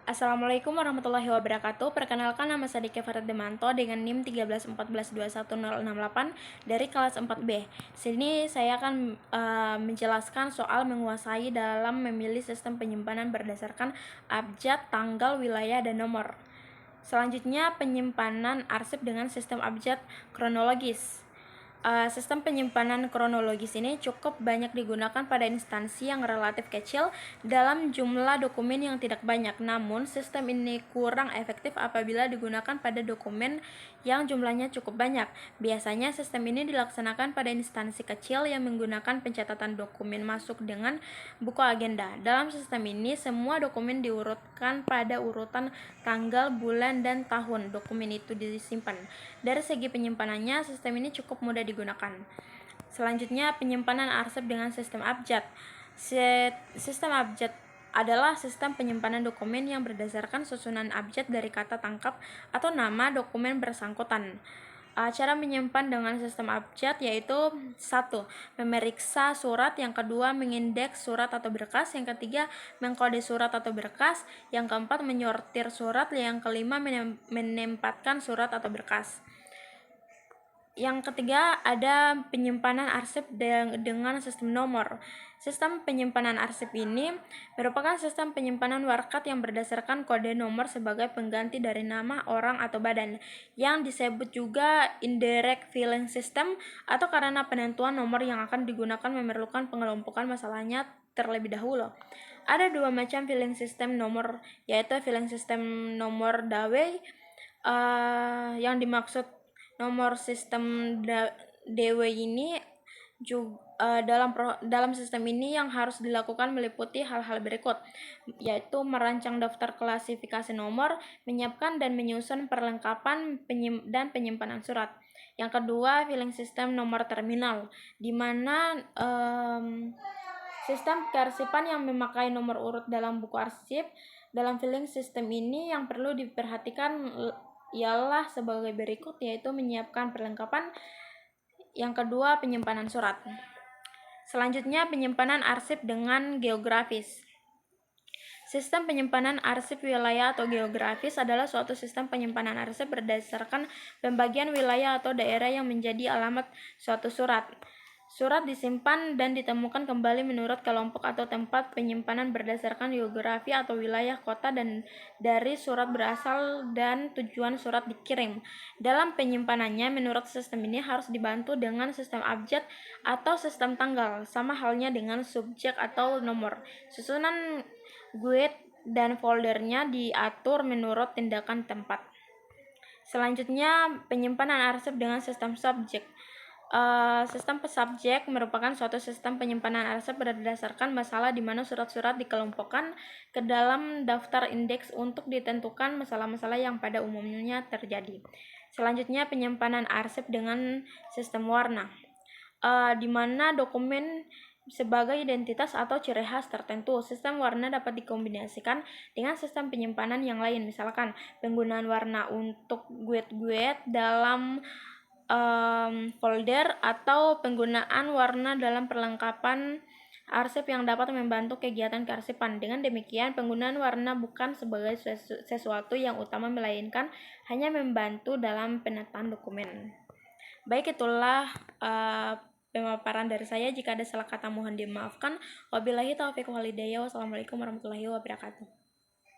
Assalamualaikum warahmatullahi wabarakatuh. Perkenalkan, nama saya Diki Fardemanto dengan NIM 131421068 dari kelas 4B. Sini saya akan menjelaskan soal menguasai dalam memilih sistem penyimpanan berdasarkan abjad, tanggal, wilayah, dan nomor. Selanjutnya, penyimpanan arsip dengan sistem abjad kronologis. Sistem penyimpanan kronologis ini cukup banyak digunakan pada instansi yang relatif kecil dalam jumlah dokumen yang tidak banyak. Namun, sistem ini kurang efektif apabila digunakan pada dokumen yang jumlahnya cukup banyak. Biasanya, sistem ini dilaksanakan pada instansi kecil yang menggunakan pencatatan dokumen masuk dengan buku agenda. Dalam sistem ini, semua dokumen diurutkan pada urutan tanggal, bulan, dan tahun dokumen itu disimpan. Dari segi penyimpanannya, sistem ini cukup mudah digunakan. Selanjutnya, penyimpanan arsip dengan sistem abjad. Sistem abjad adalah sistem penyimpanan dokumen yang berdasarkan susunan abjad dari kata tangkap atau nama dokumen bersangkutan. Cara menyimpan dengan sistem abjad yaitu 1. Memeriksa surat, yang kedua mengindeks surat atau berkas, yang ketiga mengkode surat atau berkas, yang keempat menyortir surat, yang kelima menempatkan surat atau berkas. Yang ketiga ada penyimpanan arsip dengan sistem nomor. Sistem penyimpanan arsip ini merupakan sistem penyimpanan warkat yang berdasarkan kode nomor sebagai pengganti dari nama, orang, atau badan, yang disebut juga indirect filing system, atau karena penentuan nomor yang akan digunakan memerlukan pengelompokan masalahnya terlebih dahulu. Ada dua macam filing system nomor, yaitu filing system nomor Dawei, yang dimaksud nomor sistem Dewey ini juga dalam sistem ini yang harus dilakukan meliputi hal-hal berikut, yaitu merancang daftar klasifikasi nomor, menyiapkan dan menyusun perlengkapan dan penyimpanan surat. Yang kedua, filing system nomor terminal, di mana sistem kearsipan yang memakai nomor urut dalam buku arsip. Dalam filing system ini yang perlu diperhatikan ialah sebagai berikut, yaitu menyiapkan perlengkapan. Yang kedua, penyimpanan surat. Selanjutnya, penyimpanan arsip dengan geografis. Sistem penyimpanan arsip wilayah atau geografis adalah suatu sistem penyimpanan arsip berdasarkan pembagian wilayah atau daerah yang menjadi alamat suatu surat. Surat disimpan dan ditemukan kembali menurut kelompok atau tempat penyimpanan berdasarkan geografi atau wilayah kota dan dari surat berasal dan tujuan surat dikirim. Dalam penyimpanannya, menurut sistem ini harus dibantu dengan sistem abjad atau sistem tanggal, sama halnya dengan subjek atau nomor. Susunan guide dan foldernya diatur menurut tindakan tempat. Selanjutnya, penyimpanan arsip dengan sistem subjek. Sistem subjek merupakan suatu sistem penyimpanan arsip berdasarkan masalah di mana surat-surat dikelompokkan ke dalam daftar indeks untuk ditentukan masalah-masalah yang pada umumnya terjadi. Selanjutnya, penyimpanan arsip dengan sistem warna, di mana dokumen sebagai identitas atau ciri khas tertentu. Sistem warna dapat dikombinasikan dengan sistem penyimpanan yang lain, misalkan penggunaan warna untuk guide dalam folder, atau penggunaan warna dalam perlengkapan arsip yang dapat membantu kegiatan kearsipan. Dengan demikian, penggunaan warna bukan sebagai sesuatu yang utama, melainkan hanya membantu dalam penataan dokumen. Baik, itulah pemaparan dari saya. Jika ada salah kata mohon dimaafkan. Wabillahi taufiq wal hidayah. Wassalamualaikum warahmatullahi wabarakatuh.